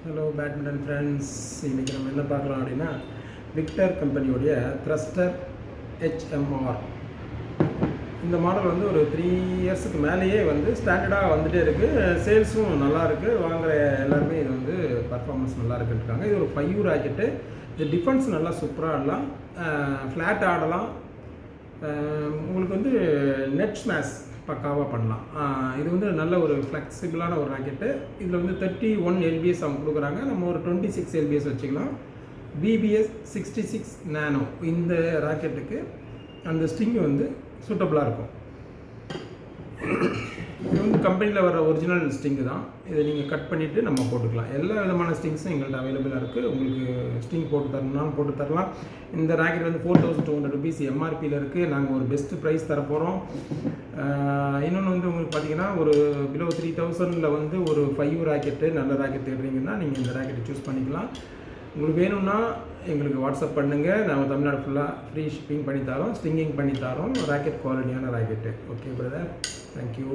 Hello badminton friends, இன்றைக்கி நம்ம என்ன பார்க்கலாம் அப்படின்னா விக்டர் கம்பெனியோடைய த்ரஸ்டர் ஹெச்எம்ஆர். இந்த மாடல் வந்து ஒரு 3 இயர்ஸுக்கு மேலேயே வந்து ஸ்டாண்டர்டாக வந்துகிட்டே இருக்குது. சேல்ஸும் நல்லா இருக்குது. வாங்குகிற எல்லாருமே இது வந்து பர்ஃபார்மன்ஸ் நல்லா இருக்குன்றாங்க. இது ஒரு 5 ராக்கெட்டு. இது டிஃபென்ஸ் நல்லா சூப்பராக ஆடலாம், ஃப்ளாட் ஆடலாம். உங்களுக்கு வந்து நெட் ஸ்மாஷ் பக்காவாக பண்ணலாம். இது வந்து நல்ல ஒரு ஃப்ளெக்சிபிளான ஒரு ராக்கெட்டு. இதில் வந்து 31 LBS அவங்க கொடுக்குறாங்க. நம்ம ஒரு 26 LBS வச்சுக்கலாம். BBS 66 நானோ இந்த ராக்கெட்டுக்கு அந்த ஸ்ட்ரிங் வந்து சூட்டபுளாக இருக்கும். இது வந்து கம்பெனியில் வர ஒரிஜினல் ஸ்ட்ரிங்கு தான். இதை நீங்கள் கட் பண்ணிவிட்டு நம்ம போட்டுக்கலாம். எல்லா விதமான ஸ்ட்ரிங்ஸும் எங்கள்கிட்ட அவைலபிளாக இருக்குது. உங்களுக்கு ஸ்ட்ரிங் போட்டு தரணும்னாலும் போட்டு தரலாம். இந்த ராக்கெட் வந்து 4200 rupees MRPயில் இருக்குது. நாங்கள் ஒரு பெஸ்ட்டு ப்ரைஸ் தரப்போகிறோம். இன்னொன்று வந்து உங்களுக்கு பார்த்தீங்கன்னா ஒரு பிலோ 3000 வந்து ஒரு 5 ராக்கெட்டு நல்ல ராக்கெட் தேடுறீங்கன்னா நீங்கள் இந்த ராக்கெட்டை சூஸ் பண்ணிக்கலாம். உங்களுக்கு வேணும்னா எங்களுக்கு வாட்ஸ்அப் பண்ணுங்கள். நாங்கள் தமிழ்நாடு ஃபுல்லாக ஃப்ரீ ஷிப்பிங் பண்ணி தரோம், ஸ்ட்ரிங்கிங் பண்ணி தரோம். ராக்கெட் குவாலிட்டியான ராக்கெட்டு. Okay brother, thank you.